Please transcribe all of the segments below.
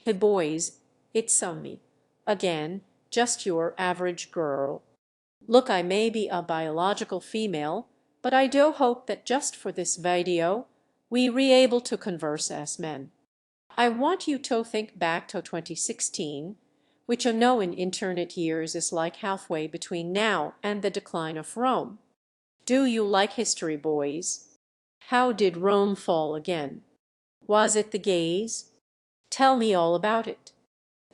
Hey boys, it's me. Again, just your average girl. Look, I may be a biological female, but I do hope that just for this video, we re able to converse as men. I want you to think back to 2016, which I know in internet years is like halfway between now and the decline of Rome. Do you like history, boys? How did Rome fall again? Was it the gays? Tell me all about it.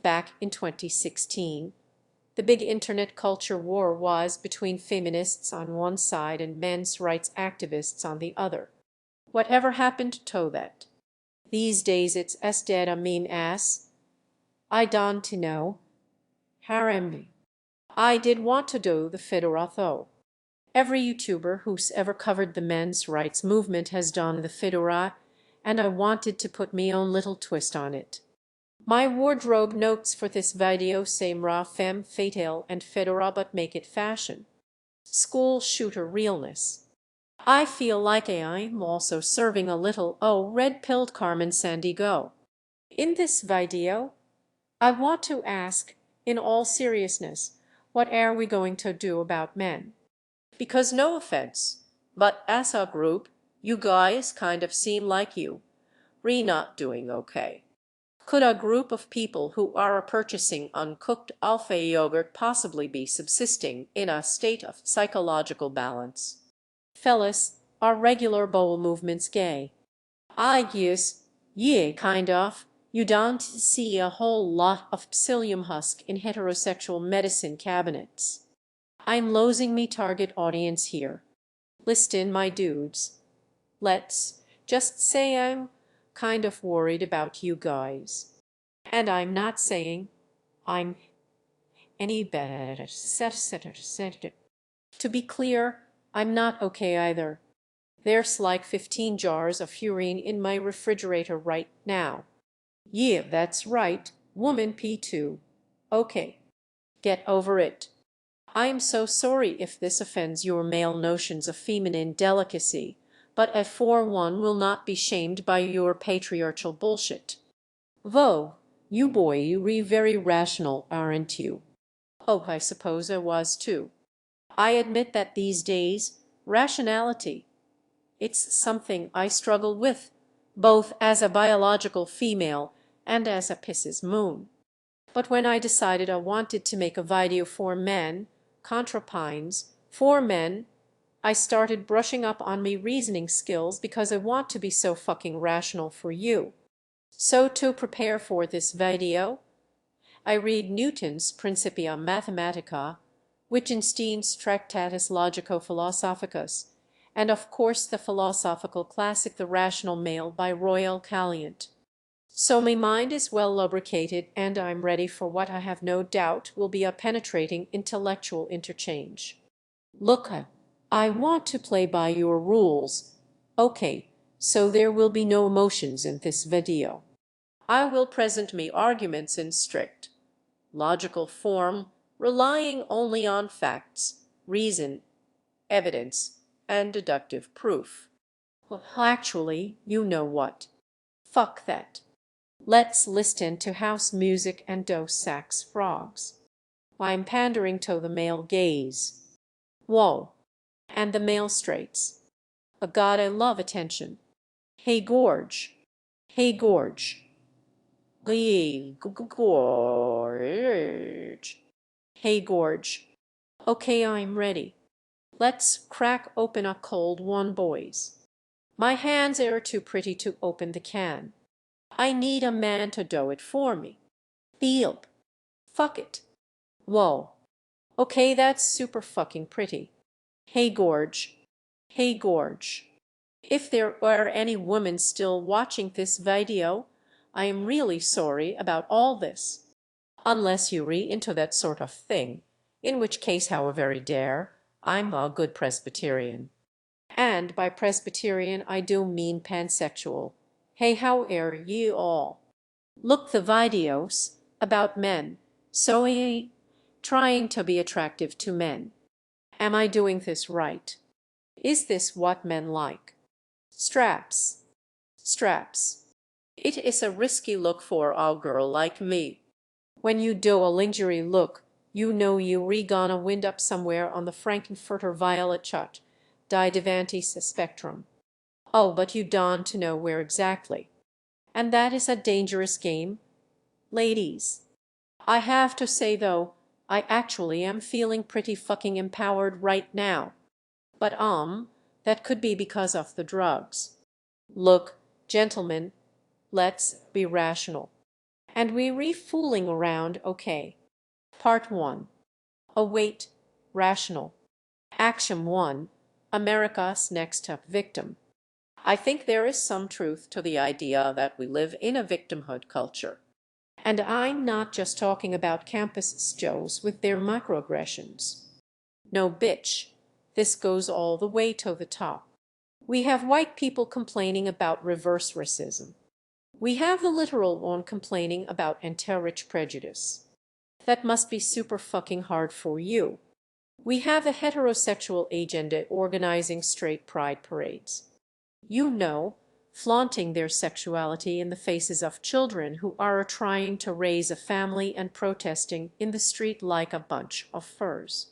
Back in 2016, the big internet culture war was between feminists on one side and men's rights activists on the other. Whatever happened to that? These days it's as dead a meme as I don't know. Harem. I did want to do the fedora though. Every YouTuber who's ever covered the men's rights movement has done the fedora, and I wanted to put my own little twist on it. My wardrobe notes for this video say ra femme fatale and fedora, but make it fashion. School shooter realness. I feel like I'm also serving a little red-pilled Carmen Sandiego. In this video, I want to ask, in all seriousness, what are we going to do about men? Because no offense, but as a group, you guys kind of seem like re not doing okay. Could a group of people who are purchasing uncooked alpha yogurt possibly be subsisting in a state of psychological balance? Fellas, are regular bowel movements gay? I guess, yeah, kind of. You don't see a whole lot of psyllium husk in heterosexual medicine cabinets. I'm losing me target audience here. Listen, my dudes. Let's just say I'm kind of worried about you guys. And I'm not saying I'm any better. To be clear, I'm not okay either. There's like 15 jars of urine in my refrigerator right now. Yeah, that's right, woman P2. Okay, get over it. I am so sorry if this offends your male notions of feminine delicacy, but I for one will not be shamed by your patriarchal bullshit. Whoa, you boy, you very rational, aren't you? Oh, I suppose I was too. I admit that these days, rationality, it's something I struggle with, both as a biological female and as a Pisces moon. But when I decided I wanted to make a video for men, ContraPoints, for men, I started brushing up on me reasoning skills because I want to be so fucking rational for you. So to prepare for this video, I read Newton's Principia Mathematica, Wittgenstein's Tractatus Logico-Philosophicus, and of course the philosophical classic The Rational Male by Royal Calliant. So my mind is well lubricated and I'm ready for what I have no doubt will be a penetrating intellectual interchange. Look, I want to play by your rules. Okay, so there will be no emotions in this video. I will present me arguments in strict, logical form, relying only on facts, reason, evidence, and deductive proof. Well, actually, you know what? Fuck that. Let's listen to house music and Dos Sax frogs. I'm pandering to the male gaze. Whoa. And the male straights. A god, I love attention. Hey, gorge. Hey, gorge. Gorge. Hey, gorge. Okay, I'm ready. Let's crack open a cold one, boys. My hands are too pretty to open the can. I need a man to do it for me. Beelp. Fuck it. Whoa. Okay, that's super fucking pretty. Hey, gorge. Hey, gorge. If there are any women still watching this video, I am really sorry about all this. Unless you re into that sort of thing, in which case, however dare, I'm a good Presbyterian. And by Presbyterian, I do mean pansexual. Hey, how are ye all? Look the videos about men, so trying to be attractive to men. Am I doing this right? Is this what men like? Straps. Straps. It is a risky look for a girl like me. When you do a lingerie look, you know you re gonna wind up somewhere on the Frankenfurter violet chart, die Devantis spectrum. Oh, but you don't know where exactly. And that is a dangerous game, ladies. I have to say, though, I actually am feeling pretty fucking empowered right now. But that could be because of the drugs. Look, gentlemen, let's be rational. And we re-fooling around, okay. Part 1. Oh wait, rational. Action 1. America's next top victim. I think there is some truth to the idea that we live in a victimhood culture. And I'm not just talking about campus Joes with their microaggressions. No, bitch, this goes all the way to the top. We have white people complaining about reverse racism. We have the literal one complaining about anti-rich prejudice. That must be super fucking hard for you. We have a heterosexual agenda organizing straight pride parades. You know, flaunting their sexuality in the faces of children who are trying to raise a family and protesting in the street like a bunch of furs.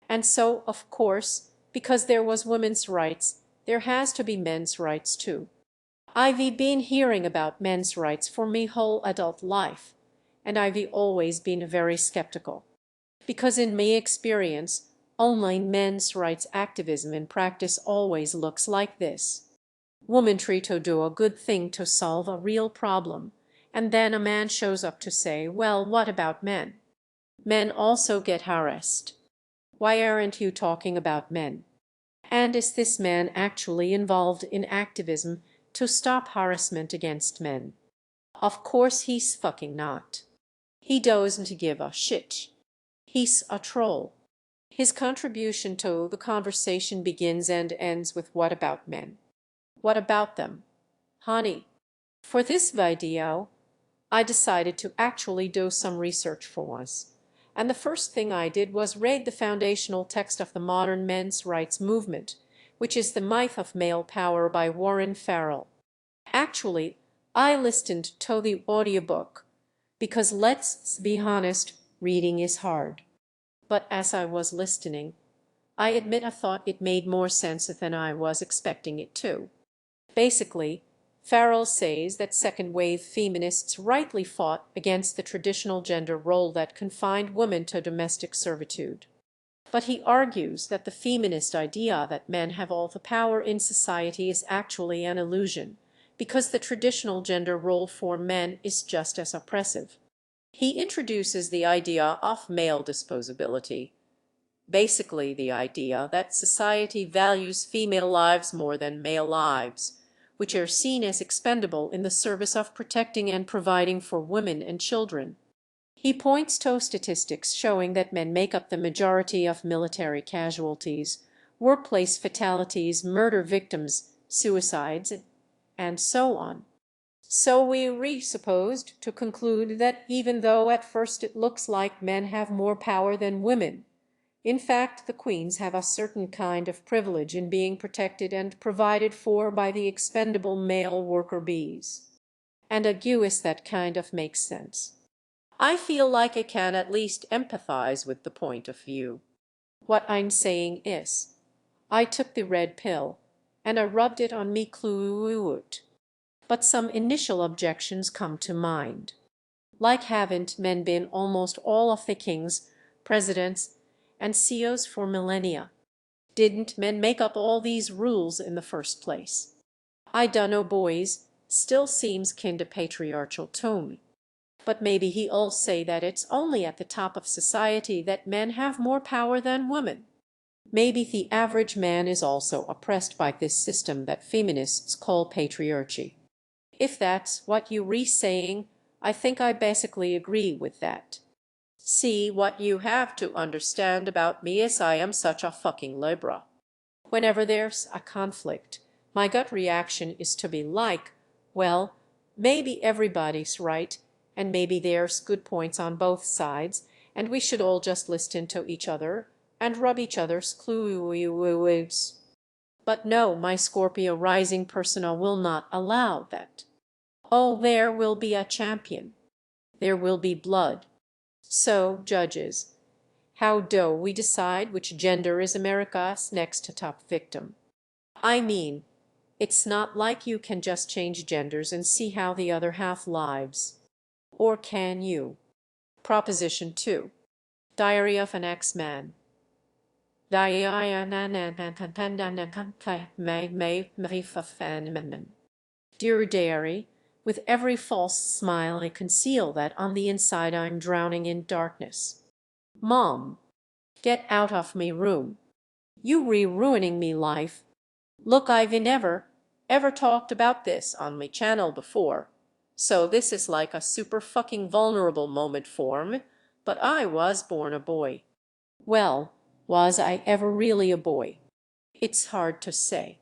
And so, of course, because there was women's rights, there has to be men's rights too. I've been hearing about men's rights for me whole adult life, and I've always been very skeptical. Because in my experience, only men's rights activism in practice always looks like this. Woman try to do a good thing to solve a real problem, and then a man shows up to say, well, what about men? Men also get harassed. Why aren't you talking about men? And is this man actually involved in activism to stop harassment against men? Of course he's fucking not. He doesn't give a shit. He's a troll. His contribution to the conversation begins and ends with what about men? What about them? Honey, for this video, I decided to actually do some research for once. And the first thing I did was read the foundational text of the modern men's rights movement, which is The Myth of Male Power by Warren Farrell. Actually, I listened to the audiobook because let's be honest, reading is hard. But as I was listening, I admit I thought it made more sense than I was expecting it to. Basically, Farrell says that second-wave feminists rightly fought against the traditional gender role that confined women to domestic servitude. But he argues that the feminist idea that men have all the power in society is actually an illusion, because the traditional gender role for men is just as oppressive. He introduces the idea of male disposability, basically the idea that society values female lives more than male lives, which are seen as expendable in the service of protecting and providing for women and children. He points to statistics showing that men make up the majority of military casualties, workplace fatalities, murder victims, suicides, and so on. So we supposed to conclude that even though at first it looks like men have more power than women, in fact, the queens have a certain kind of privilege in being protected and provided for by the expendable male worker bees. And I guess that kind of makes sense. I feel like I can at least empathize with the point of view. What I'm saying is, I took the red pill and I rubbed it on me clout. But some initial objections come to mind. Like, haven't men been almost all of the kings, presidents, and CEOs for millennia? Didn't men make up all these rules in the first place? I dunno, boys, still seems kinda patriarchal to me. But maybe he'll say that it's only at the top of society that men have more power than women. Maybe the average man is also oppressed by this system that feminists call patriarchy. If that's what you're saying, I think I basically agree with that. See, what you have to understand about me is I am such a fucking Libra. Whenever there's a conflict, my gut reaction is to be like, well, maybe everybody's right, and maybe there's good points on both sides, and we should all just listen to each other and rub each other's clues. But no, my Scorpio rising persona will not allow that. Oh, there will be a champion. There will be blood. So, judges, how do we decide which gender is America's next top victim? I mean, it's not like you can just change genders and see how the other half lives. Or can you? Proposition 2. Diary of an Ex-Man. Dear Diary, with every false smile I conceal that on the inside I'm drowning in darkness. Mom, get out of me room. You ruining me life. Look, I've ever talked about this on my channel before. So this is like a super fucking vulnerable moment for me, but I was born a boy. Well, was I ever really a boy? It's hard to say.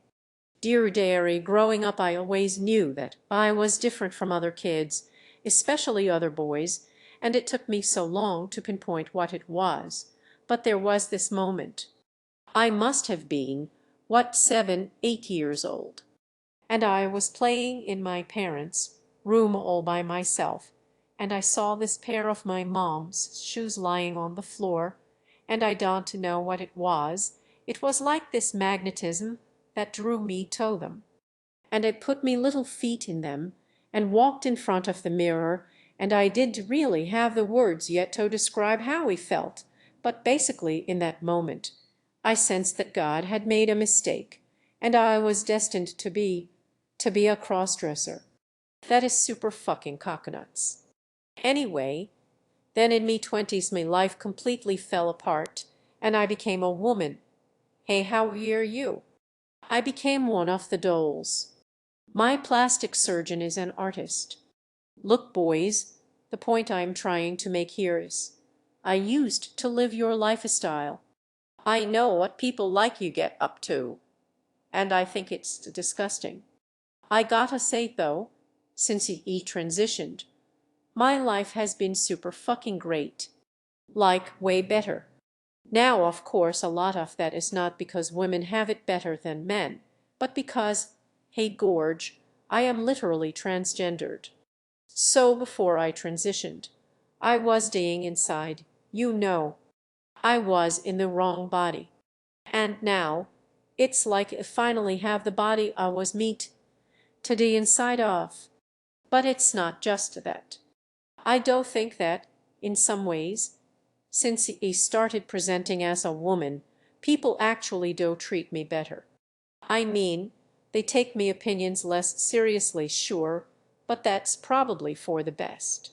Dear Diary, growing up I always knew that I was different from other kids, especially other boys, and it took me so long to pinpoint what it was. But there was this moment. I must have been, 7, 8 years old. And I was playing in my parents' room all by myself, and I saw this pair of my mom's shoes lying on the floor, and I don't know what it was. It was like this magnetism that drew me to them. And I put me little feet in them and walked in front of the mirror, and I didn't really have the words yet to describe how we felt, but basically in that moment I sensed that God had made a mistake, and I was destined to be a crossdresser. That is super fucking coconuts. Anyway, then in me 20s my life completely fell apart, and I became a woman. Hey, how hear you? I became one of the dolls. My plastic surgeon is an artist. Look, boys, the point I'm trying to make here is, I used to live your lifestyle. I know what people like you get up to, and I think it's disgusting. I gotta say though, since he transitioned, my life has been super fucking great. Like, way better. Now, of course, a lot of that is not because women have it better than men, but because, hey Gorge, I am literally transgendered. So before I transitioned, I was dying inside, you know. I was in the wrong body. And now, it's like I finally have the body I was meant to the inside of. But it's not just that. I do think that, in some ways, since he started presenting as a woman, people actually do treat me better. I mean, they take me opinions less seriously, sure, but that's probably for the best.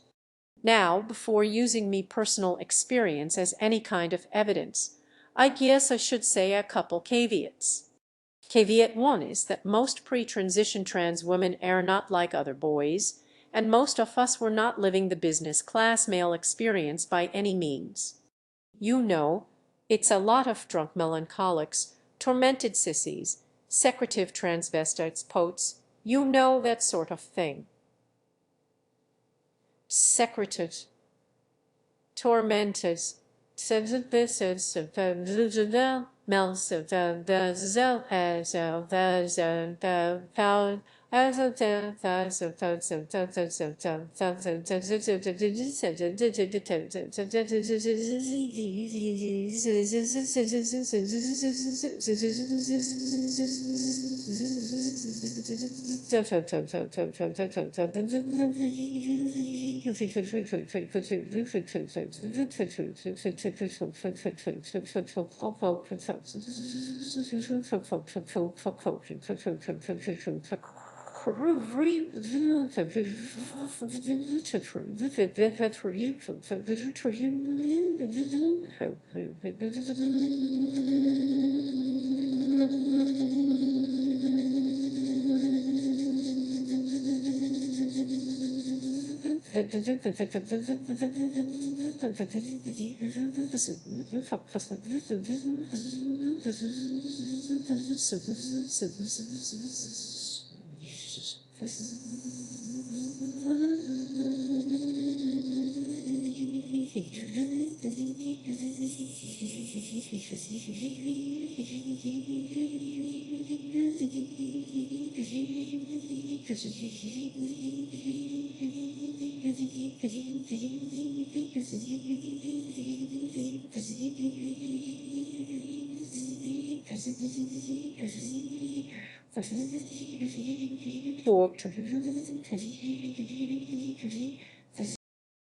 Now, before using me personal experience as any kind of evidence, I guess I should say a couple caveats. Caveat 1 is that most pre-transition trans women are not like other boys, and most of us were not living the business class male experience by any means. You know, it's a lot of drunk melancholics, tormented sissies, secretive transvestites, poets, you know, that sort of thing. Secretive, tormented,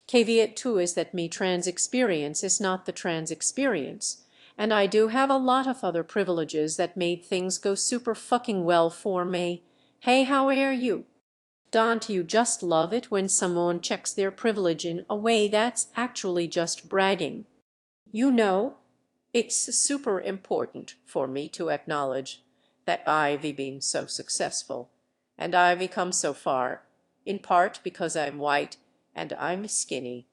Caveat 2 is that me trans experience is not the trans experience, and I do have a lot of other privileges that made things go super fucking well for me. Hey, how are you? Don't you just love it when someone checks their privilege in a way that's actually just bragging? You know, it's super important for me to acknowledge that I've been so successful, and I've come so far, in part because I'm white and I'm skinny,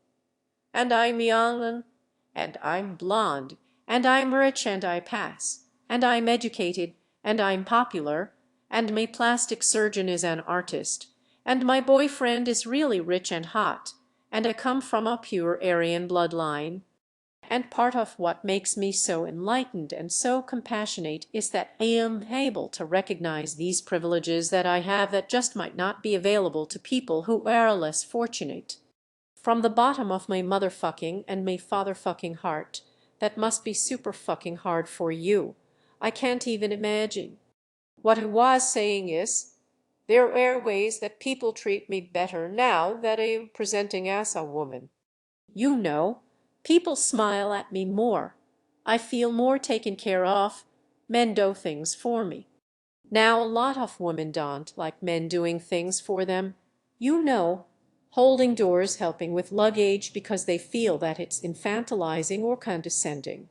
and I'm young, and I'm blonde, and I'm rich and I pass, and I'm educated, and I'm popular, and my plastic surgeon is an artist, and my boyfriend is really rich and hot, and I come from a pure Aryan bloodline. And part of what makes me so enlightened and so compassionate is that I am able to recognize these privileges that I have that just might not be available to people who are less fortunate. From the bottom of my motherfucking and my fatherfucking heart, that must be super fucking hard for you. I can't even imagine. What I was saying is, there are ways that people treat me better now that I am presenting as a woman. You know, people smile at me more. I feel more taken care of. Men do things for me. Now, a lot of women don't like men doing things for them. You know, holding doors, helping with luggage because they feel that it's infantilizing or condescending.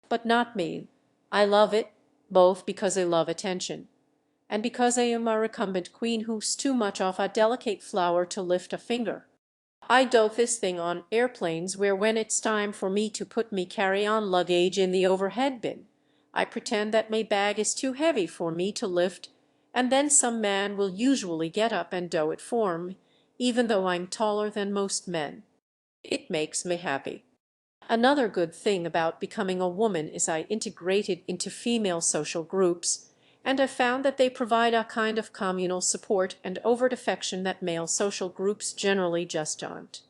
But not me. I love it, both because I love attention and because I am a recumbent queen who's too much of a delicate flower to lift a finger. I do this thing on airplanes where when it's time for me to put me carry-on luggage in the overhead bin, I pretend that my bag is too heavy for me to lift, and then some man will usually get up and do it for me, even though I'm taller than most men. It makes me happy. Another good thing about becoming a woman is I integrated into female social groups, and I found that they provide a kind of communal support and overt affection that male social groups generally just don't.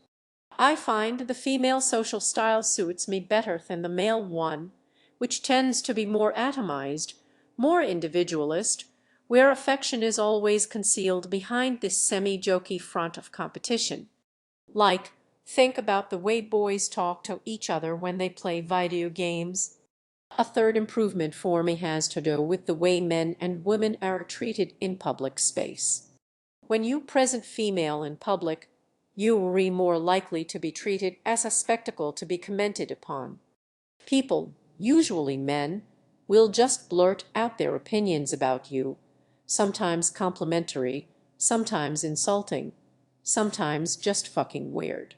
I find the female social style suits me better than the male one, which tends to be more atomized, more individualist, where affection is always concealed behind this semi-jokey front of competition. Like, think about the way boys talk to each other when they play video games. A third improvement for me has to do with the way men and women are treated in public space. When you present female in public, you are more likely to be treated as a spectacle to be commented upon. People, usually men, will just blurt out their opinions about you, sometimes complimentary, sometimes insulting, sometimes just fucking weird.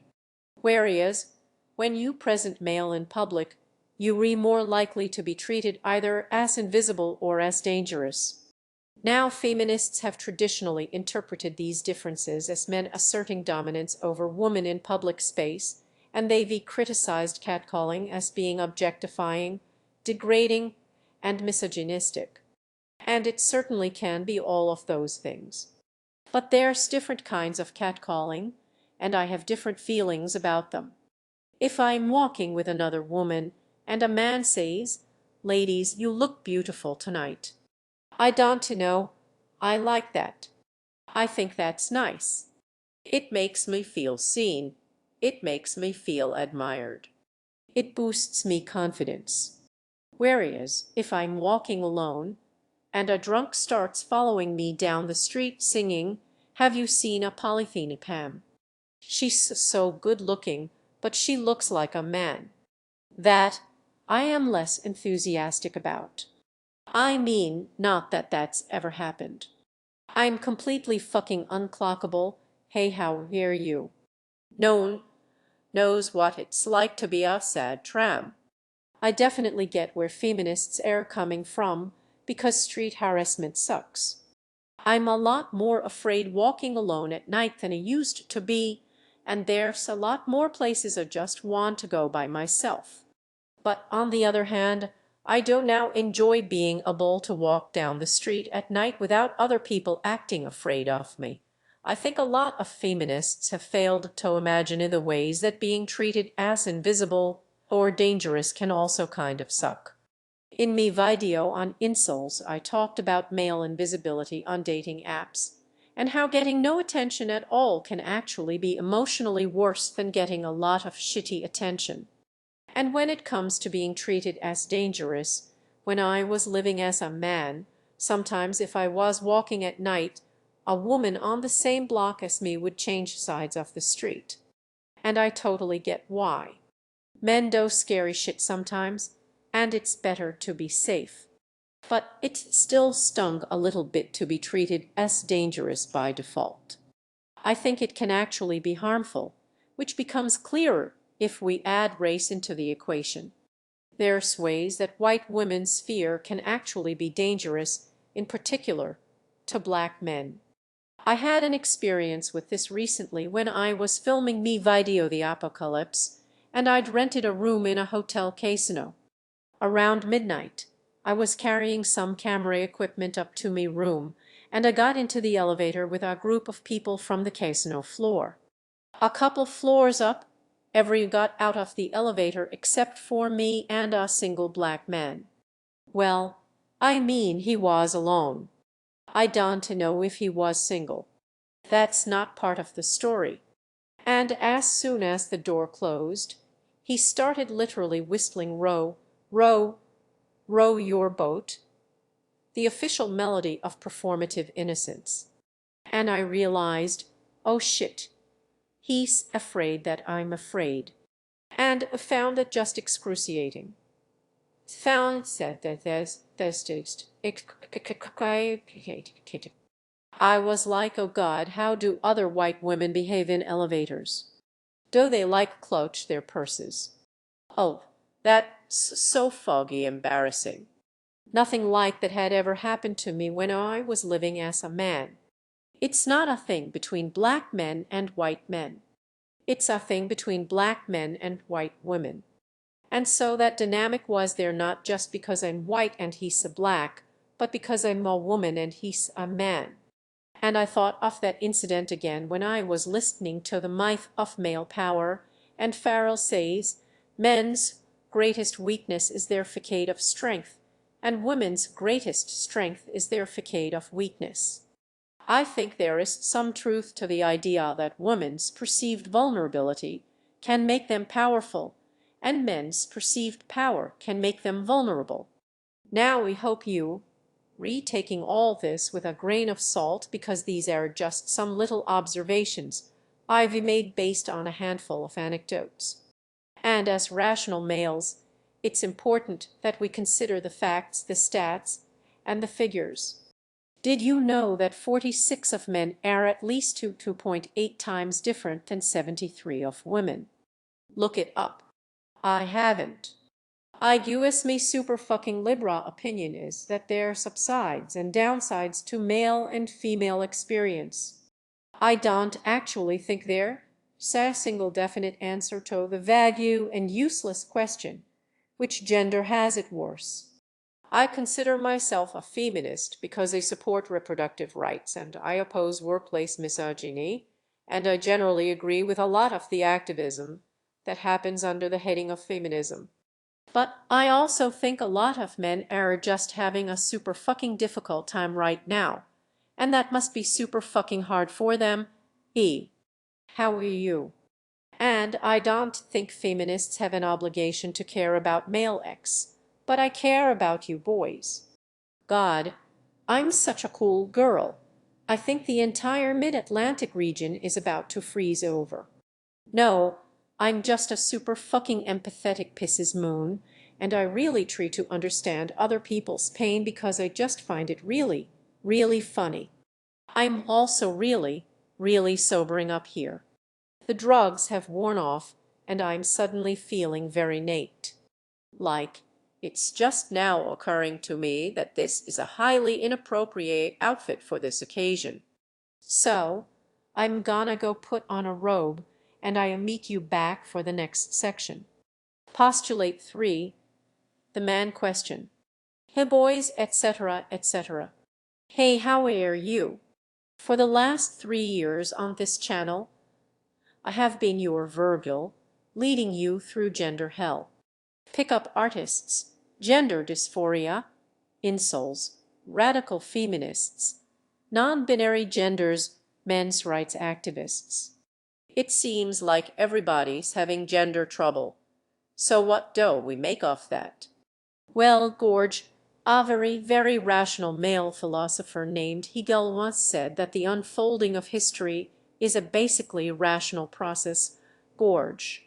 Whereas, when you present male in public, you are more likely to be treated either as invisible or as dangerous. Now, feminists have traditionally interpreted these differences as men asserting dominance over women in public space, and they've criticized catcalling as being objectifying, degrading, and misogynistic. And it certainly can be all of those things. But there's different kinds of catcalling, and I have different feelings about them. If I'm walking with another woman and a man says, "Ladies, you look beautiful tonight," I don't know, I like that. I think that's nice. It makes me feel seen. It makes me feel admired. It boosts me confidence. Whereas if I'm walking alone and a drunk starts following me down the street singing, "Have you seen a Polythene Pam? She's so good looking, but she looks like a man," that I am less enthusiastic about. I mean, not that that's ever happened. I'm completely fucking unclockable. Hey, how are you? No one knows what it's like to be a sad tramp. I definitely get where feminists are coming from because street harassment sucks. I'm a lot more afraid walking alone at night than I used to be, and there's a lot more places I just want to go by myself. But on the other hand, I do now enjoy being able to walk down the street at night without other people acting afraid of me. I think a lot of feminists have failed to imagine the ways that being treated as invisible or dangerous can also kind of suck. In my video on incels, I talked about male invisibility on dating apps and how getting no attention at all can actually be emotionally worse than getting a lot of shitty attention. And when it comes to being treated as dangerous, when I was living as a man, sometimes if I was walking at night, a woman on the same block as me would change sides of the street. And I totally get why. Men do scary shit sometimes, and it's better to be safe. But it still stung a little bit to be treated as dangerous by default. I think it can actually be harmful, which becomes clearer if we add race into the equation. There's ways that white women's fear can actually be dangerous, in particular to black men. I had an experience with this recently when I was filming me video The Apocalypse, and I'd rented a room in a hotel casino. Around midnight, I was carrying some camera equipment up to me room, and I got into the elevator with a group of people from the casino floor. A couple floors up, everyone got out of the elevator except for me and a single black man. Well, I mean he was alone. I don't know if he was single. That's not part of the story. And as soon as the door closed, he started literally whistling row, row, row your boat, the official melody of performative innocence. And I realized, oh shit, he's afraid that I'm afraid. And found it just excruciating. Found that I was like, oh God, how do other white women behave in elevators? Do they like clutch their purses? Oh, that's so foggy embarrassing. Nothing like that had ever happened to me when I was living as a man. It's not a thing between black men and white men. It's a thing between black men and white women. And so that dynamic was there not just because I'm white and he's a black, but because I'm a woman and he's a man. And I thought of that incident again when I was listening to the myth of male power, and Farrell says, men's greatest weakness is their facade of strength, and women's greatest strength is their facade of weakness. I think there is some truth to the idea that women's perceived vulnerability can make them powerful, and men's perceived power can make them vulnerable. Now we hope you, taking all this with a grain of salt because these are just some little observations I've made based on a handful of anecdotes. And as rational males, it's important that we consider the facts, the stats, and the figures. Did you know that 46 of men are at least 2.8 times different than 73 of women? Look it up. I haven't. I guess me super fucking Libra opinion is that there are upsides and downsides to male and female experience. I don't actually think there's a single definite answer to the vague and useless question, which gender has it worse? I consider myself a feminist because I support reproductive rights and I oppose workplace misogyny, and I generally agree with a lot of the activism that happens under the heading of feminism. But I also think a lot of men are just having a super fucking difficult time right now, and that must be super fucking hard for them. How are you? And I don't think feminists have an obligation to care about male X, but I care about you boys. God, I'm such a cool girl. I think the entire mid-Atlantic region is about to freeze over. No, I'm just a super fucking empathetic pisses moon, and I really try to understand other people's pain because I just find it really, really funny. I'm also really, really sobering up here. The drugs have worn off, and I'm suddenly feeling very naked. Like, it's just now occurring to me that this is a highly inappropriate outfit for this occasion. So, I'm gonna go put on a robe, and I'll meet you back for the next section. Postulate 3. The man question. Hey boys, etc., etc. Hey, how are you? For the last 3 years on this channel, I have been your Virgil, leading you through gender hell. Pickup artists, gender dysphoria, insoles, radical feminists, non-binary genders, men's rights activists. It seems like everybody's having gender trouble. So what do we make of that? Well, George, a very, very rational male philosopher named Hegel once said that the unfolding of history is a basically rational process, George.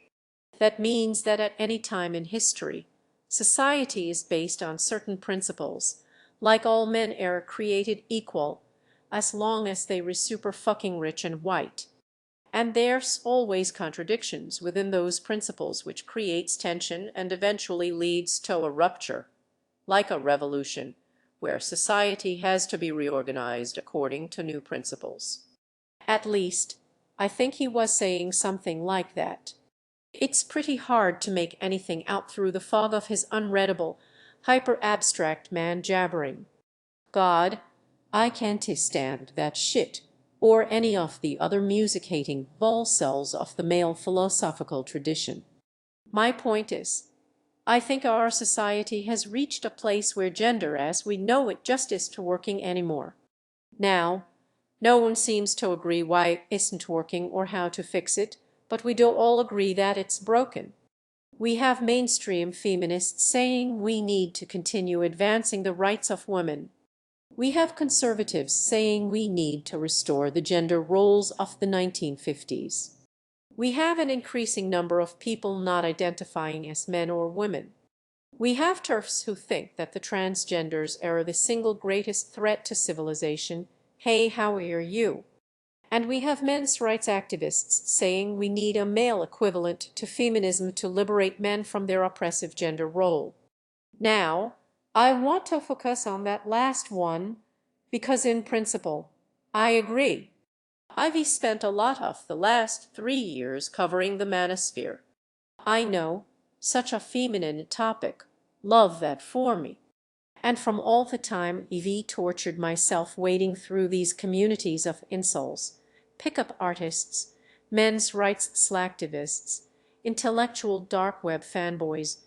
That means that at any time in history, society is based on certain principles, like all men are created equal, as long as they were super fucking rich and white. And there's always contradictions within those principles, which creates tension and eventually leads to a rupture, like a revolution, where society has to be reorganized according to new principles. At least, I think he was saying something like that. It's pretty hard to make anything out through the fog of his unreadable, hyper-abstract man jabbering. God, I can't stand that shit, or any of the other music-hating volcells of the male philosophical tradition. My point is, I think our society has reached a place where gender as we know it just isn't working anymore. Now, no one seems to agree why it isn't working or how to fix it, but we do all agree that it's broken. We have mainstream feminists saying we need to continue advancing the rights of women. We have conservatives saying we need to restore the gender roles of the 1950s. We have an increasing number of people not identifying as men or women. We have TERFs who think that the transgenders are the single greatest threat to civilization. Hey, how are you? And we have men's rights activists saying we need a male equivalent to feminism to liberate men from their oppressive gender role. Now, I want to focus on that last one because in principle, I agree. I've spent a lot of the last 3 years covering the manosphere. I know, such a feminine topic, love that for me. And from all the time I've tortured myself wading through these communities of insoles, pickup artists, men's rights slacktivists, intellectual dark web fanboys,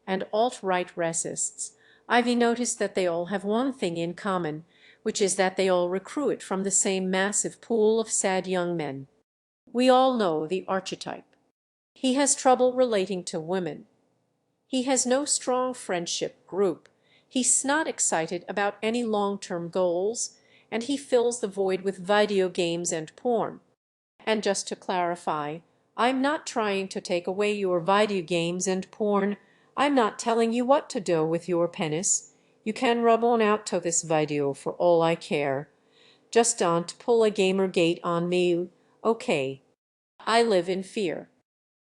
and alt-right racists, I've noticed that they all have one thing in common, which is that they all recruit from the same massive pool of sad young men. We all know the archetype. He has trouble relating to women. He has no strong friendship group. He's not excited about any long-term goals, and he fills the void with video games and porn. And just to clarify, I'm not trying to take away your video games and porn. I'm not telling you what to do with your penis. You can rub on out to this video for all I care. Just don't pull a Gamergate on me, okay? I live in fear.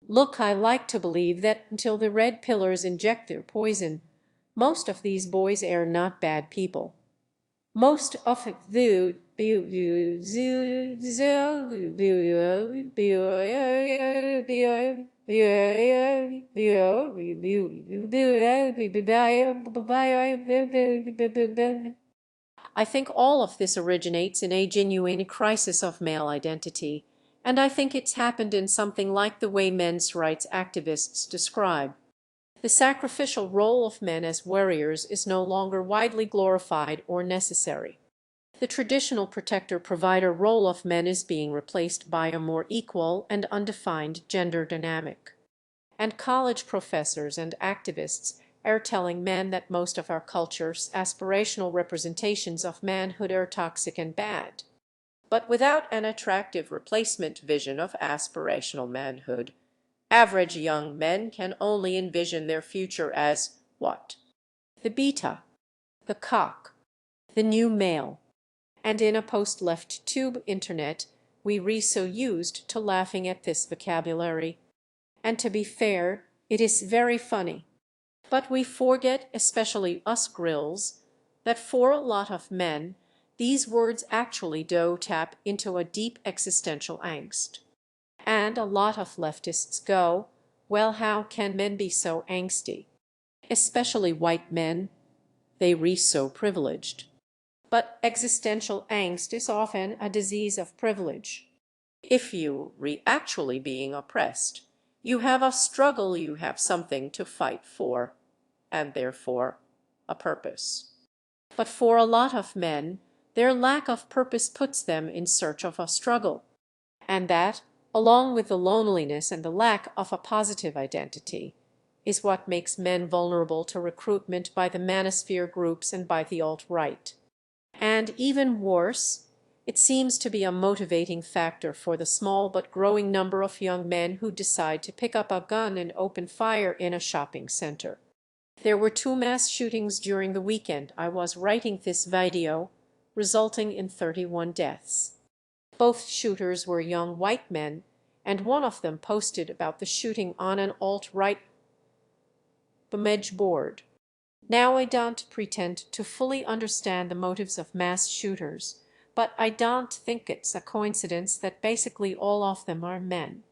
Look, I like to believe that until the red pillars inject their poison, most of these boys are not bad people. Most of the I think all of this originates in a genuine crisis of male identity, and I think it's happened in something like the way men's rights activists describe. The sacrificial role of men as warriors is no longer widely glorified or necessary. The traditional protector-provider role of men is being replaced by a more equal and undefined gender dynamic. And college professors and activists are telling men that most of our culture's aspirational representations of manhood are toxic and bad. But without an attractive replacement vision of aspirational manhood, average young men can only envision their future as what? The beta, the cock, the new male. And in a post-left tube internet, we re so used to laughing at this vocabulary. And to be fair, it is very funny. But we forget, especially us grills, that for a lot of men, these words actually do tap into a deep existential angst. And a lot of leftists go, well, how can men be so angsty? Especially white men. They re so privileged. But existential angst is often a disease of privilege. If you actually being oppressed, you have a struggle, you have something to fight for, and therefore a purpose. But for a lot of men, their lack of purpose puts them in search of a struggle. And that, along with the loneliness and the lack of a positive identity, is what makes men vulnerable to recruitment by the manosphere groups and by the alt-right. And even worse, it seems to be a motivating factor for the small but growing number of young men who decide to pick up a gun and open fire in a shopping center. There were 2 mass shootings during the weekend I was writing this video, resulting in 31 deaths. Both shooters were young white men, and one of them posted about the shooting on an alt-right board. Now I don't pretend to fully understand the motives of mass shooters, but I don't think it's a coincidence that basically all of them are men.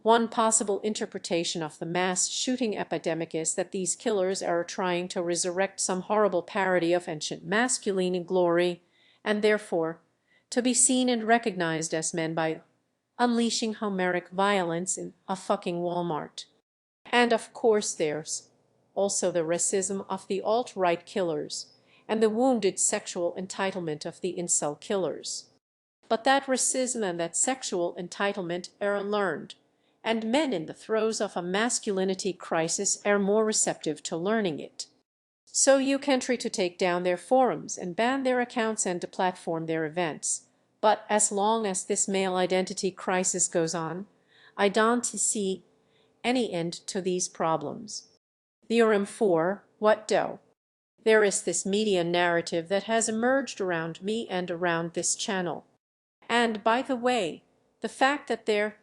One possible interpretation of the mass shooting epidemic is that these killers are trying to resurrect some horrible parody of ancient masculine glory, and therefore to be seen and recognized as men by unleashing Homeric violence in a fucking Walmart. And of course there's also the racism of the alt-right killers and the wounded sexual entitlement of the incel killers. But that racism and that sexual entitlement are learned, and men in the throes of a masculinity crisis are more receptive to learning it. So you can try to take down their forums and ban their accounts and deplatform their events. But as long as this male identity crisis goes on, I don't see any end to these problems. Theorem 4, what do? There is this media narrative that has emerged around me and around this channel. And by the way, the fact that there's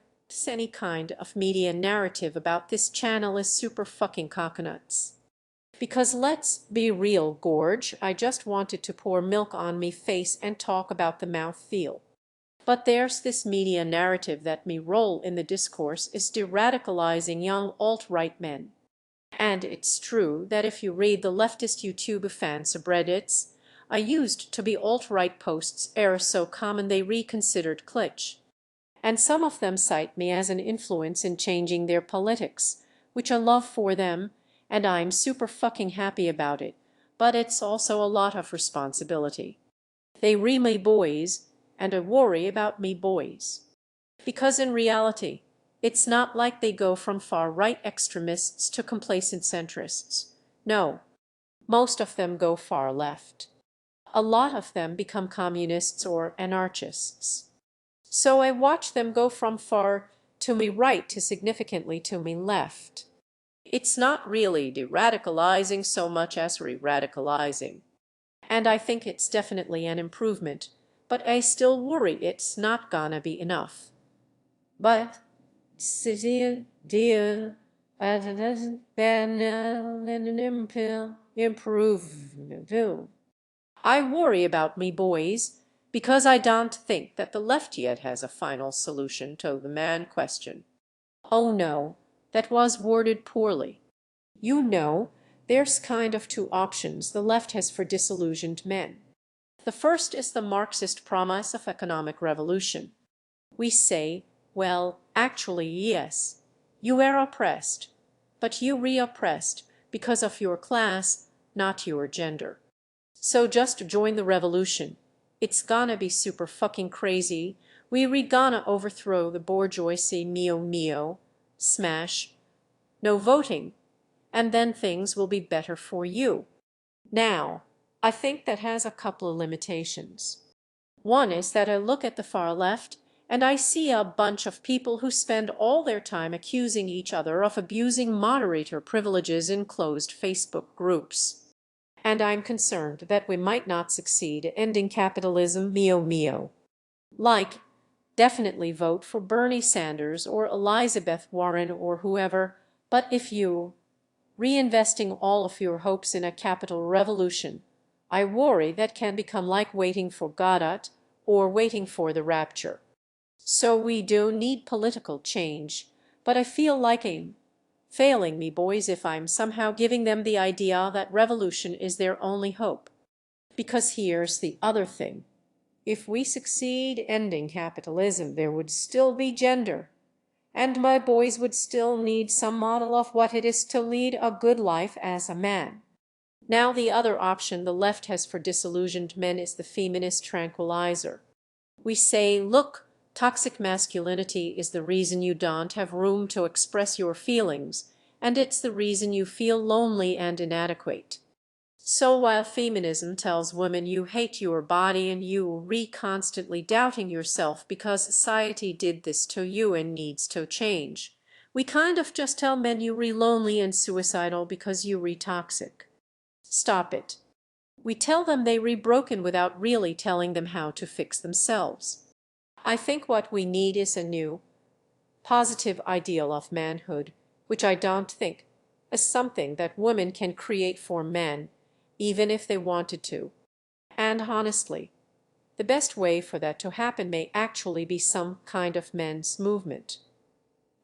any kind of media narrative about this channel is super fucking coconuts. Because let's be real, Gorge, I just wanted to pour milk on me face and talk about the mouth feel. But there's this media narrative that me role in the discourse is de-radicalizing young alt-right men. And it's true that if you read the leftist YouTube fan subreddits, I used to be alt-right posts are so common they reconsidered Klitsch. And some of them cite me as an influence in changing their politics, which I love for them, and I'm super fucking happy about it, but it's also a lot of responsibility. They me boys, and I worry about me boys. Because in reality, it's not like they go from far-right extremists to complacent centrists. No, most of them go far left. A lot of them become communists or anarchists. So I watch them go from far to me right to significantly to me left. It's not really de-radicalizing so much as re-radicalizing. And I think it's definitely an improvement, but I still worry it's not gonna be enough. But dear, improve. I worry about me boys because I don't think that the left yet has a final solution to the man question. Oh no, that was worded poorly. You know, there's kind of 2 options the left has for disillusioned men. The first is the Marxist promise of economic revolution. We say, well, actually, yes, you were oppressed, but you re-oppressed because of your class, not your gender. So just join the revolution. It's gonna be super fucking crazy. We gonna overthrow the bourgeoisie neo, smash, no voting, and then things will be better for you. Now, I think that has a couple of limitations. One is that I look at the far left and I see a bunch of people who spend all their time accusing each other of abusing moderator privileges in closed Facebook groups. And I'm concerned that we might not succeed ending capitalism mio. Like, definitely vote for Bernie Sanders or Elizabeth Warren or whoever, but if you reinvesting all of your hopes in a capital revolution, I worry that can become like waiting for Godot or waiting for the rapture. So we do need political change, but I feel like I'm failing me boys if I'm somehow giving them the idea that revolution is their only hope. Because here's the other thing. If we succeed ending capitalism, there would still be gender, and my boys would still need some model of what it is to lead a good life as a man. Now the other option the left has for disillusioned men is the feminist tranquilizer. We say, look, toxic masculinity is the reason you don't have room to express your feelings, and it's the reason you feel lonely and inadequate. So while feminism tells women you hate your body and you constantly doubting yourself because society did this to you and needs to change, we kind of just tell men you lonely and suicidal because you toxic. Stop it. We tell them they broken without really telling them how to fix themselves. I think what we need is a new, positive ideal of manhood, which I don't think is something that women can create for men, even if they wanted to. And honestly, the best way for that to happen may actually be some kind of men's movement.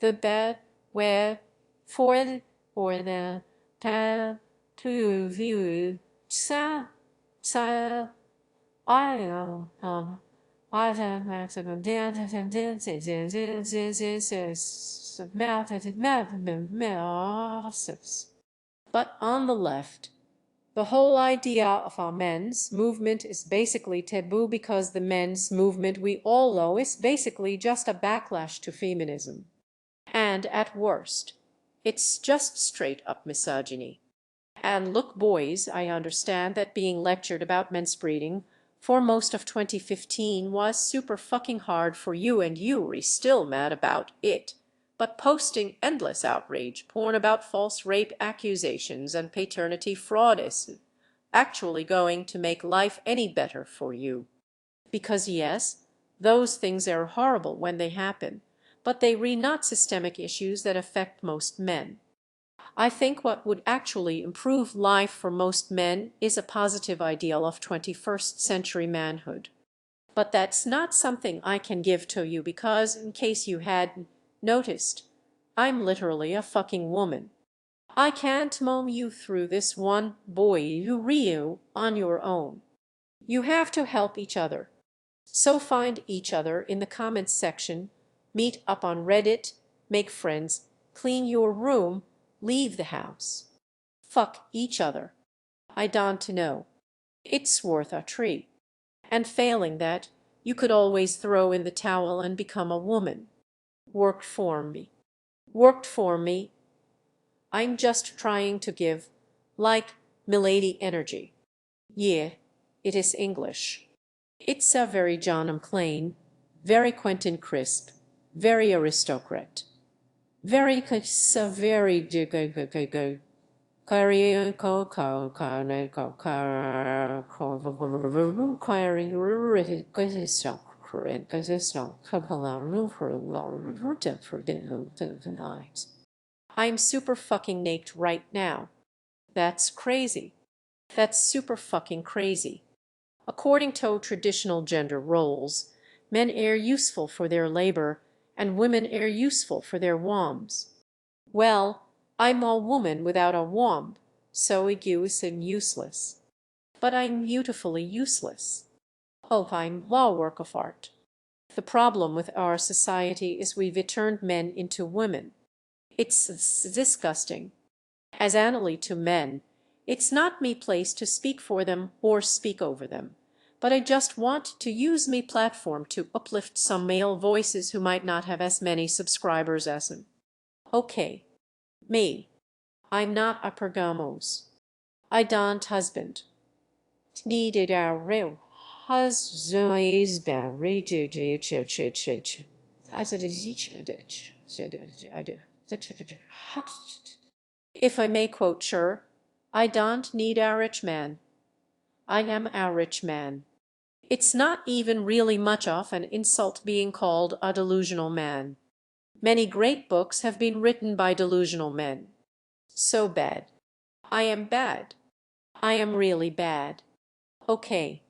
The best way for the to view sa I but on the left, the whole idea of a men's movement is basically taboo because the men's movement we all know is basically just a backlash to feminism. And at worst, it's just straight up misogyny. And look, boys, I understand that being lectured about menstruating for most of 2015 was super fucking hard for you and you're still mad about it. But posting endless outrage porn about false rape accusations and paternity fraud is actually going to make life any better for you. Because yes, those things are horrible when they happen, but they are not systemic issues that affect most men. I think what would actually improve life for most men is a positive ideal of 21st century manhood. But that's not something I can give to you because, in case you hadn't noticed, I'm literally a fucking woman. I can't mow you through this one, boy, you on your own. You have to help each other. So find each other in the comments section, meet up on Reddit, make friends, clean your room, leave the house. Fuck each other. I don't know. It's worth a tree. And failing that, you could always throw in the towel and become a woman. Worked for me. Worked for me. I'm just trying to give, like, milady energy. Yeah, it is English. It's a very John McClane, very Quentin Crisp, very aristocrat. Very I'm super fucking naked right now. That's crazy. That's super fucking crazy. According to traditional gender roles, men are useful for their labor and women are useful for their wombs. Well, I'm a woman without a womb, so egoist and useless. But I'm beautifully useless. Oh, I'm a work of art. The problem with our society is we've turned men into women. It's disgusting. As Annalie to men, it's not me place to speak for them or speak over them, but I just want to use me platform to uplift some male voices who might not have as many subscribers as them. Okay, me. I'm not a pergamos. I don't husband. Needed our real husband. If I may quote Sure, I don't need a rich man. I am a rich man. It's not even really much of an insult being called a delusional man. Many great books have been written by delusional men. So bad. I am bad. I am really bad. Okay.